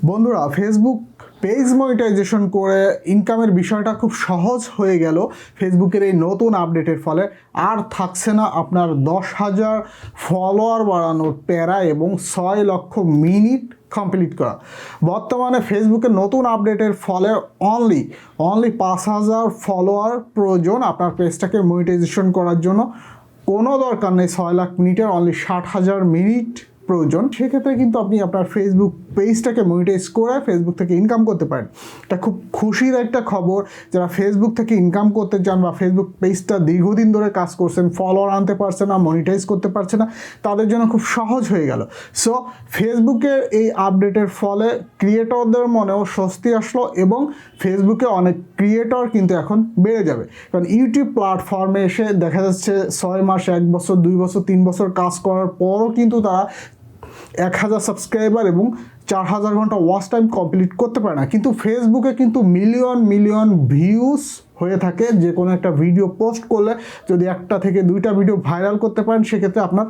বন্ধুরা, Facebook page monetisation করে ইনকামের বিষয়টা খুব সহজ হয়ে গেল ফেসবুকের এই নতুন আপডেটের ফলে। আর থাকছে না আপনার 10,000 ফলোয়ার বাড়ানোর প্যারা এবং 6 লক্ষ মিনিট কমপ্লিট করা। বর্তমানে ফেসবুকের নতুন আপডেটের ফলে অনলি 5,000 ফলোয়ার প্রয়োজন আপনার পেজটাকে মনিটাইজেশন করার জন্য। কোনো দরকার নেই 6 লাখ মিনিটের, অনলি 60,000 মিনিট প্রয়োজন। সেক্ষেত্রে কিন্তু আপনি আপনার ফেসবুক পেজটাকে মনিটাইজ করে ফেসবুক থেকে ইনকাম করতে পারেন। এটা খুব খুশির একটা খবর। যারা ফেসবুক থেকে ইনকাম করতে চান বা ফেসবুক পেজটা দীর্ঘদিন ধরে কাজ করছেন, ফলোয়ার আনতে পারছে না, মনিটাইজ করতে পারছে না, তাদের জন্য খুব সহজ হয়ে গেল। সো ফেসবুকের এই আপডেটের ফলে ক্রিয়েটরদের মনেও স্বস্তি আসলো এবং ফেসবুকে অনেক ক্রিয়েটর কিন্তু এখন বেড়ে যাবে। কারণ ইউটিউব প্ল্যাটফর্মে এসে দেখা যাচ্ছে 6 মাস, 1 বছর, 2 বছর, 3 বছর কাজ করার পরও কিন্তু তারা 1,000 সাবস্ক্রাইবার এবং 4,000 ঘন্টা ওয়াচ টাইম কমপ্লিট করতে পারে না। কিন্তু ফেসবুকে কিন্তু মিলিয়ন ভিউজ হয়ে থাকে। যে কোনো একটা ভিডিও পোস্ট করলে যদি 1টা থেকে 2টা ভিডিও ভাইরাল করতে পারেন, সেক্ষেত্রে আপনার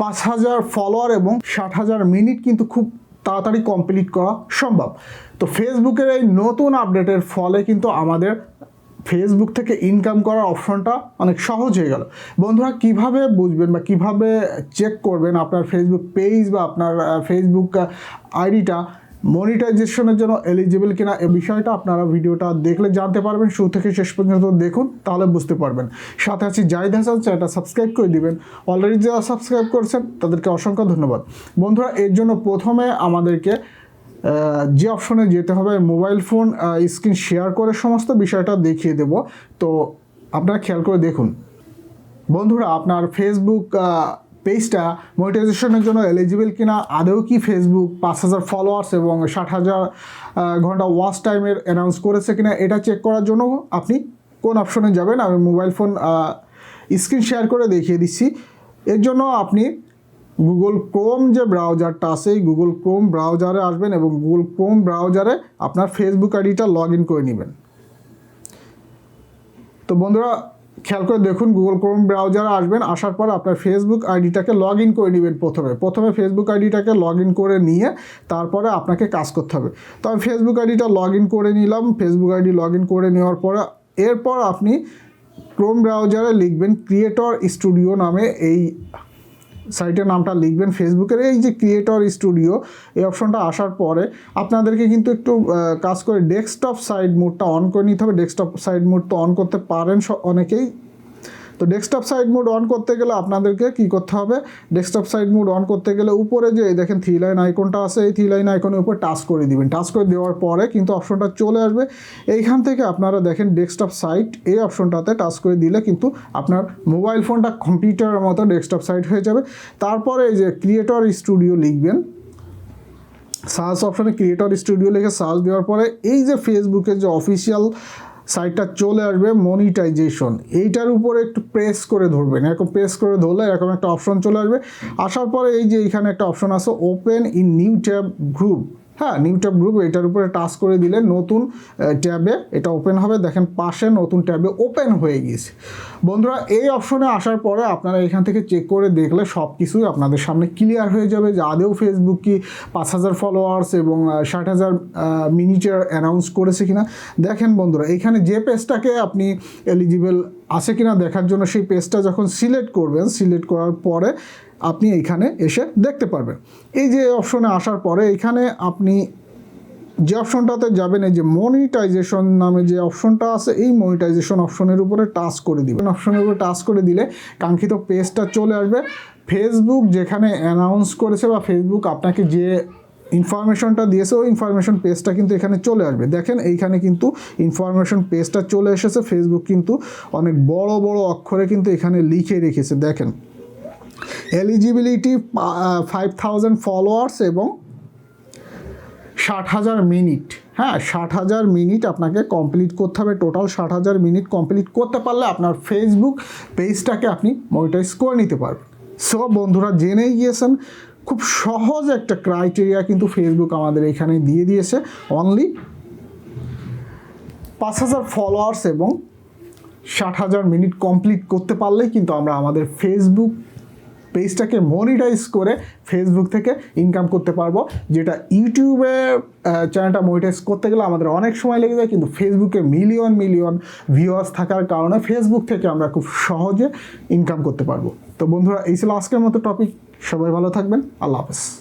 5,000 ফলোয়ার এবং 60,000 মিনিট কিন্তু খুব তাড়াতাড়ি কমপ্লিট করা সম্ভব। তো ফেসবুকের এই নতুন আপডেটের ফলে কিন্তু আমাদের ফেসবুক থেকে ইনকাম করার অপশনটা অনেক সহজ হয়ে গেল। বন্ধুরা, কিভাবে বুঝবেন বা কিভাবে চেক করবেন আপনার ফেসবুক পেজ বা আপনার ফেসবুক আইডিটা মনিটাইজেশনের জন্য এলিজিবল কিনা, এই বিষয়টা আপনারা ভিডিওটা দেখলে জানতে পারবেন। শুরু থেকে শেষ পর্যন্ত দেখুন, তাহলে বুঝতে পারবেন। সাথে আছি জাহিদ হাসান, চ্যানেলটা সাবস্ক্রাইব করে দিবেন। অলরেডি যারা সাবস্ক্রাইব করেছেন তাদেরকে অসংখ্য ধন্যবাদ। বন্ধুরা, এর জন্য প্রথমে আমাদেরকে যে অপশনে যেতে হবে, মোবাইল ফোন স্ক্রিন শেয়ার করে সমস্ত বিষয়টা দেখিয়ে দেব। তো আপনারা খেয়াল করে দেখুন। বন্ধুরা, আপনার ফেসবুক পেজটা মনিটাইজেশনের জন্য এলিজিবল কিনা, আদৌ কি ফেসবুক 5,000 ফলোয়ার্স এবং 60,000 ঘন্টা ওয়াচ টাইমের অ্যানাউন্স করেছে কিনা, এটা চেক করার জন্য আপনি কোন অপশনে যাবেন আমি মোবাইল ফোন স্ক্রিন শেয়ার করে দেখিয়ে দিচ্ছি। এর জন্য আপনি গুগল ক্রোম যে ব্রাউজারটা আছে, এই গুগল ক্রোম ব্রাউজারে আসবেন এবং গুগল ক্রোম ব্রাউজারে আপনার ফেসবুক আইডিটা লগ ইন করে নেবেন। তো বন্ধুরা, খেয়াল করে দেখুন, গুগল ক্রোম ব্রাউজারে আসবেন। আসার পর আপনার ফেসবুক আইডিটাকে লগ ইন করে নেবেন। প্রথমে ফেসবুক আইডিটাকে লগ ইন করে নিয়ে তারপরে আপনাকে কাজ করতে হবে। তো আমি ফেসবুক আইডিটা লগ ইন করে নিলাম। ফেসবুক আইডি লগ ইন করে নেওয়ার পরে এরপর আপনি ক্রোম ব্রাউজারে লিখবেন ক্রিয়েটর স্টুডিও নামে, এই সাইটের নামটা লিখবেন। ফেসবুকের এই যে ক্রিয়েটর স্টুডিও, এই অপশনটা আসার পরে আপনাদেরকে কিন্তু একটু কাজ করে ডেস্কটপ সাইড মোডটা অন করে নিতে হবে। ডেস্কটপ সাইড মোড তো অন করতে পারেন অনেকেই। তো ডেস্কটপ সাইড মোড অন করতে গেলে আপনাদেরকে কি করতে হবে, ডেস্কটপ সাইড মোড অন করতে গেলে উপরে যে দেখেন 3 লাইন আইকনটা আছে, এই 3 লাইন আইকনের উপর টাচ করে দিবেন। টাচ করে দেওয়ার পরে কিন্তু অপশনটা চলে আসবে। এইখান থেকে আপনারা দেখেন ডেস্কটপ সাইট, এই অপশনটাতে টাচ করে দিলে কিন্তু আপনার মোবাইল ফোনটা কম্পিউটারের মতো ডেস্কটপ সাইট হয়ে যাবে। তারপরে এই যে ক্রিয়েটর স্টুডিও লিখবেন, সার্চ অপশনে ক্রিয়েটর স্টুডিও লিখে সার্চ দেওয়ার পরে এই যে ফেসবুকের যে অফিসিয়াল সাইটটা চলে আসবে মনিটাইজেশন, এইটার উপরে একটু প্রেস করে ধরবেন। এরকম প্রেস করে ধরলে এরকম একটা অপশন চলে আসবে। আসার পরে এই যে এখানে একটা অপশন আছে open in new tab group, হ্যাঁ নিউ ট্যাব গ্রুপ, এটার উপরে টাচ করে দিলে নতুন ট্যাবে এটা ওপেন হবে। দেখেন পাশে নতুন ট্যাবে ওপেন হয়ে গিয়েছে। বন্ধুরা, এই অপশনে আসার পরে আপনারা এখান থেকে চেক করে দেখলে সব কিছুই আপনাদের সামনে ক্লিয়ার হয়ে যাবে যে আদেও ফেসবুক কি 5,000 ফলোয়ার্স এবং 60,000 মিনিটের অ্যানাউন্স করেছে কিনা। দেখেন বন্ধুরা, এইখানে যে পেজটাকে আপনি এলিজিবল আছে কিনা দেখার জন্য সেই পেজটা যখন সিলেক্ট করবেন, সিলেক্ট করার পরে আপনি এইখানে এসে দেখতে পারবেন। এই যে অপশনে আসার পরে এখানে আপনি যে অপশনটাতে যাবেন, এই যে মনিটাইজেশন নামে যে অপশনটা আছে, এই মনিটাইজেশন অপশনের উপরে টাচ করে দিবেন। অপশনের উপরে টাচ করে দিলে কাঙ্ক্ষিত পেজটা চলে আসবে। ফেসবুক যেখানে অ্যানাউন্স করেছে বা ফেসবুক আপনাকে যে ইনফরমেশনটা দিয়েছে, ওই ইনফরমেশন পেজটা কিন্তু এখানে চলে আসবে। দেখেন এইখানে কিন্তু ইনফরমেশন পেজটা চলে এসেছে। ফেসবুক কিন্তু অনেক বড় বড় অক্ষরে কিন্তু এখানে লিখে রেখেছে। দেখেন এলিজিবিলিটি 5,000 ফলোয়ার্স এবং 60,000 মিনিট, হ্যাঁ 60,000 মিনিট আপনাকে কমপ্লিট করতে হবে। টোটাল 60,000 মিনিট কমপ্লিট করতে পারলে আপনার ফেসবুক পেজটাকে আপনি মনিটাইজ করে নিতে পারবেন। সো বন্ধুরা, জেনেই গিয়েছেন, খুব সহজ একটা ক্রাইটেরিয়া কিন্তু ফেসবুক আমাদের এখানে দিয়ে দিয়েছে। অনলি 5,000 ফলোয়ার্স এবং 60,000 মিনিট কমপ্লিট করতে পারলেই কিন্তু আমরা আমাদের ফেসবুক পেজটাকে মনিটাইজ করে ফেসবুক থেকে ইনকাম করতে পারবো, যেটা ইউটিউবে চ্যানেলটা মনিটাইজ করতে গেলে আমাদের অনেক সময় লেগে যায়, কিন্তু ফেসবুকে মিলিয়ন মিলিয়ন ভিউয়ার্স থাকার কারণে ফেসবুক থেকে আমরা খুব সহজে ইনকাম করতে পারবো। তো বন্ধুরা, এই ছিল আজকের মতো টপিক। সবাই ভালো থাকবেন। আল্লাহ হাফেজ।